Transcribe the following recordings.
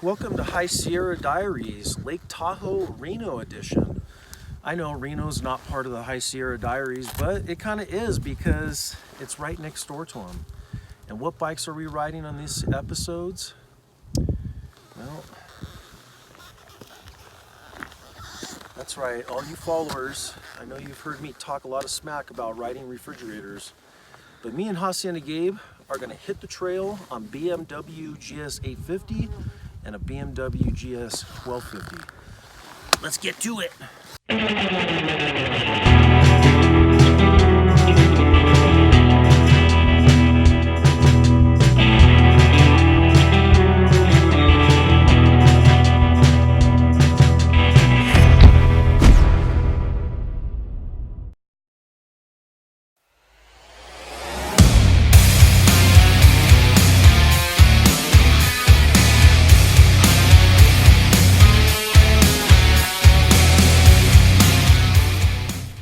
welcome to High Sierra Diaries, Lake Tahoe, Reno edition. I know Reno's not part of the High Sierra Diaries, but it kind of is because it's right next door to them. And what bikes are we riding on these episodes? Well, that's right, all you followers, I know you've heard me talk a lot of smack about riding refrigerators, but me and Hacienda Gabe are going to hit the trail on BMW GS 850 and a BMW GS 1250. Let's get to it.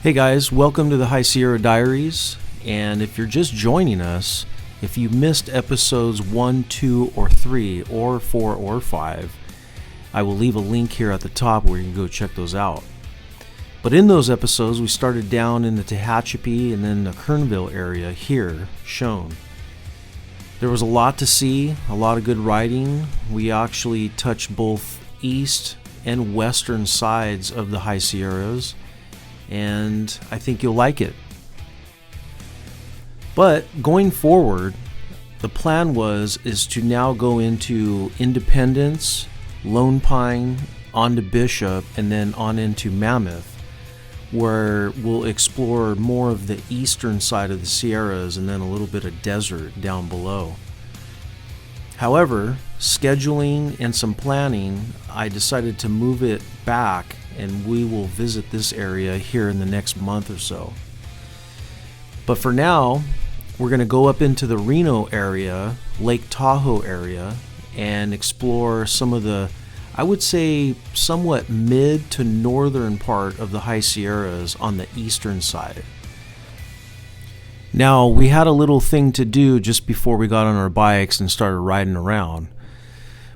Hey guys, welcome to the High Sierra Diaries, and if you're just joining us, if you missed episodes 1, 2, or 3, or 4, or 5, I will leave a link here at the top where you can go check those out. But in those episodes, we started down in the Tehachapi and then the Kernville area here shown. There was a lot to see, a lot of good riding. We actually touched both east and western sides of the High Sierras, and I think you'll like it. But going forward, the plan is to now go into Independence, Lone Pine, on to Bishop, and then on into Mammoth, where we'll explore more of the eastern side of the Sierras and then a little bit of desert down below. However, scheduling and some planning, I decided to move it back, and we will visit this area here in the next month or so. But for now, we're going to go up into the Reno area, Lake Tahoe area, and explore some of the, I would say, somewhat mid to northern part of the High Sierras on the eastern side. Now, we had a little thing to do just before we got on our bikes and started riding around,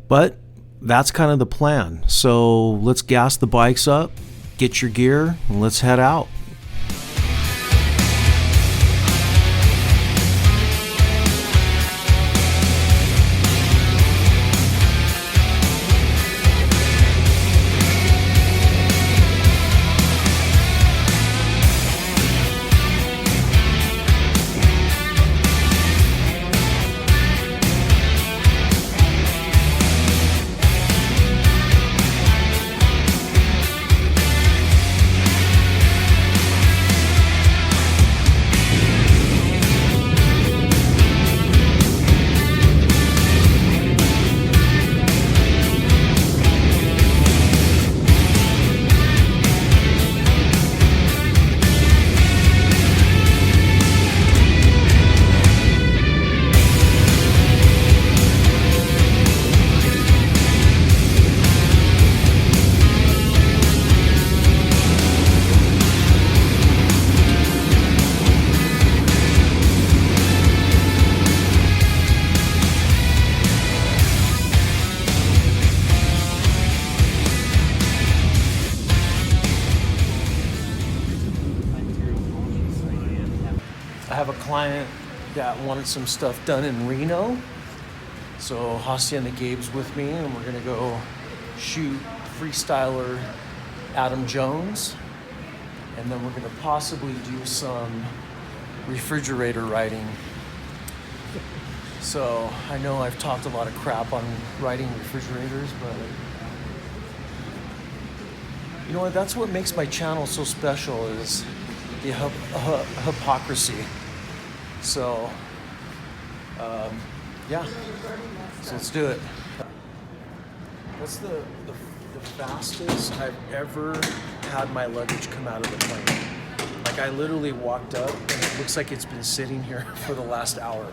but that's kind of the plan. So let's gas the bikes up, get your gear, and let's head out. I have a client that wanted some stuff done in Reno, so Hacienda Gabe's with me, and we're gonna go shoot freestyler Adam Jones, and then we're gonna possibly do some refrigerator riding. So I know I've talked a lot of crap on riding refrigerators, but you know what, that's what makes my channel so special, is the hypocrisy. So, yeah, so let's do it. That's the fastest I've ever had my luggage come out of the plane. Like, I literally walked up and it looks like it's been sitting here for the last hour.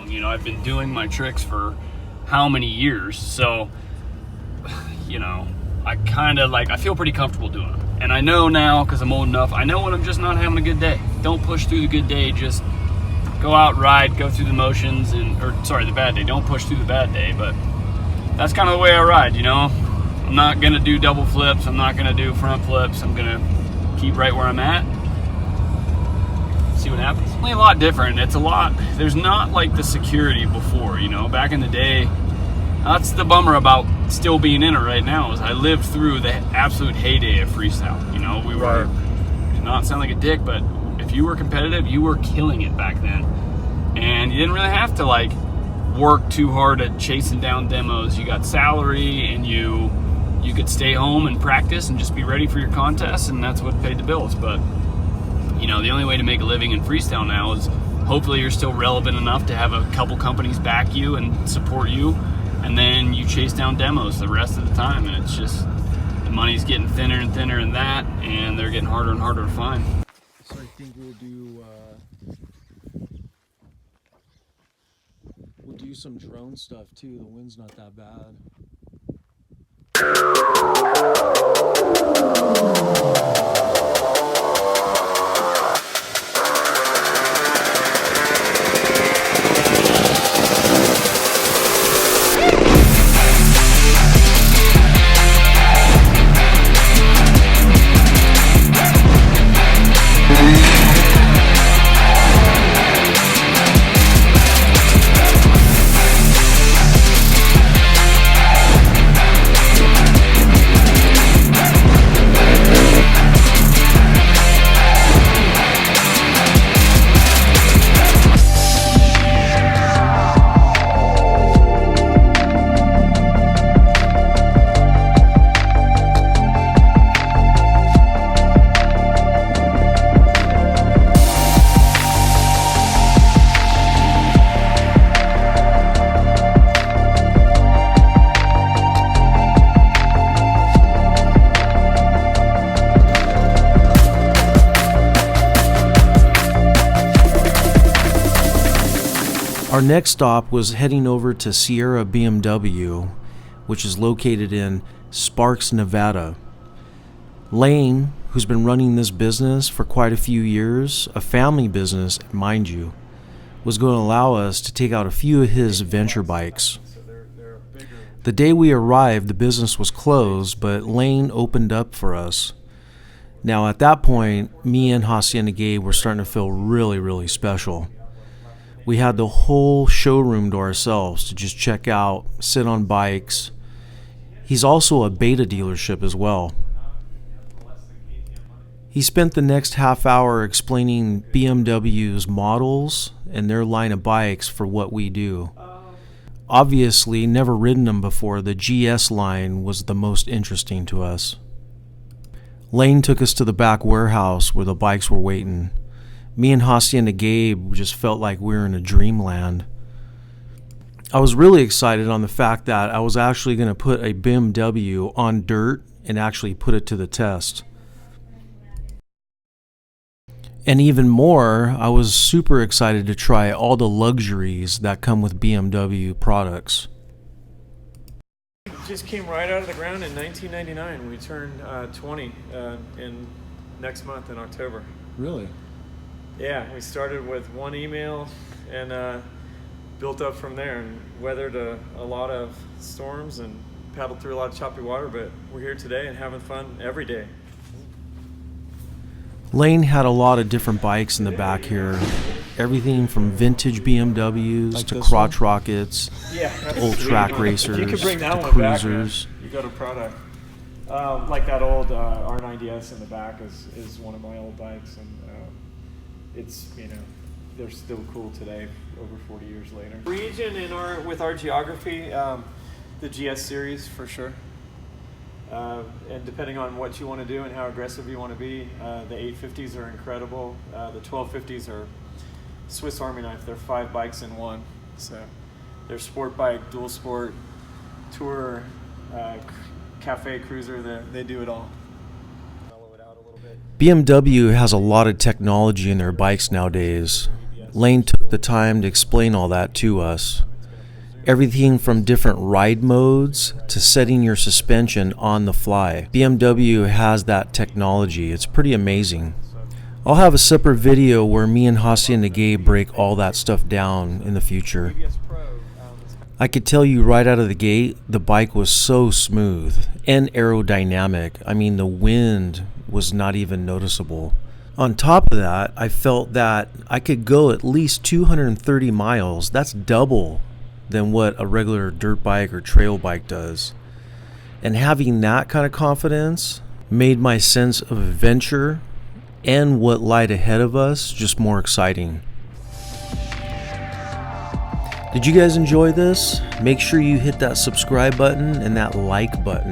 You know, I've been doing my tricks for how many years, so, you know, I feel pretty comfortable doing them. And I know now, because I'm old enough, I know when I'm just not having a good day. Don't push through the good day, just go out, ride, go through the motions, the bad day. Don't push through the bad day, but that's kind of the way I ride, you know. I'm not gonna do double flips, I'm not gonna do front flips, I'm gonna keep right where I'm at, see what happens. It's only a lot different. It's a lot, there's not like the security before, you know. Back in the day, that's the bummer about still being in it right now, is I lived through the absolute heyday of freestyle. You know, we were, to not sound like a dick, but if you were competitive, you were killing it back then. And you didn't really have to like work too hard at chasing down demos. You got salary, and you could stay home and practice and just be ready for your contests, and that's what paid the bills. But you know, the only way to make a living in freestyle now is hopefully you're still relevant enough to have a couple companies back you and support you, and then you chase down demos the rest of the time. And it's just, the money's getting thinner and thinner in that, and they're getting harder and harder to find. So I think we'll do some drone stuff too. The wind's not that bad. Our next stop was heading over to Sierra BMW, which is located in Sparks, Nevada. Lane, who's been running this business for quite a few years, a family business, mind you, was going to allow us to take out a few of his adventure bikes. The day we arrived, the business was closed, but Lane opened up for us. Now at that point, me and Hacienda Gabe were starting to feel really, really special. We had the whole showroom to ourselves to just check out, sit on bikes. He's also a beta dealership as well. He spent the next half hour explaining BMW's models and their line of bikes for what we do. Obviously, never ridden them before, the GS line was the most interesting to us. Lane took us to the back warehouse where the bikes were waiting. Me and Hacienda Gabe just felt like we were in a dreamland. I was really excited on the fact that I was actually going to put a BMW on dirt and actually put it to the test. And even more, I was super excited to try all the luxuries that come with BMW products. It just came right out of the ground in 1999. We turned 20 in next month in October. Really? Yeah, we started with one email and built up from there, and weathered a lot of storms and paddled through a lot of choppy water, but we're here today and having fun every day. Lane had a lot of different bikes in the back here. Everything from vintage BMWs Like to this crotch one? rockets, Yeah, old track racers, racers, you could bring that to one back, cruisers. man. You got a product. Like that old R9DS in the back is one of my old bikes, and it's, you know, they're still cool today, over 40 years later. Region with our geography, the GS series for sure. And depending on what you want to do and how aggressive you want to be, the 850s are incredible. The 1250s are Swiss Army knife. They're 5 bikes in one. So they're sport bike, dual sport, tour, cafe, cruiser. They do it all. BMW has a lot of technology in their bikes nowadays. Lane took the time to explain all that to us. Everything from different ride modes to setting your suspension on the fly. BMW has that technology. It's pretty amazing. I'll have a separate video where me and Hacienda Gabe break all that stuff down in the future. I could tell you right out of the gate, the bike was so smooth and aerodynamic. I mean, the wind was not even noticeable. On top of that, I felt that I could go at least 230 miles. That's double than what a regular dirt bike or trail bike does. And having that kind of confidence made my sense of adventure and what lied ahead of us just more exciting. Did you guys enjoy this? Make sure you hit that subscribe button and that like button.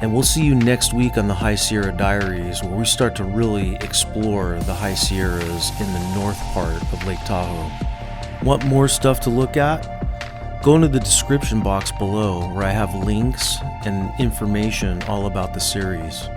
And we'll see you next week on the High Sierra Diaries, where we start to really explore the High Sierras in the north part of Lake Tahoe. Want more stuff to look at? Go into the description box below, where I have links and information all about the series.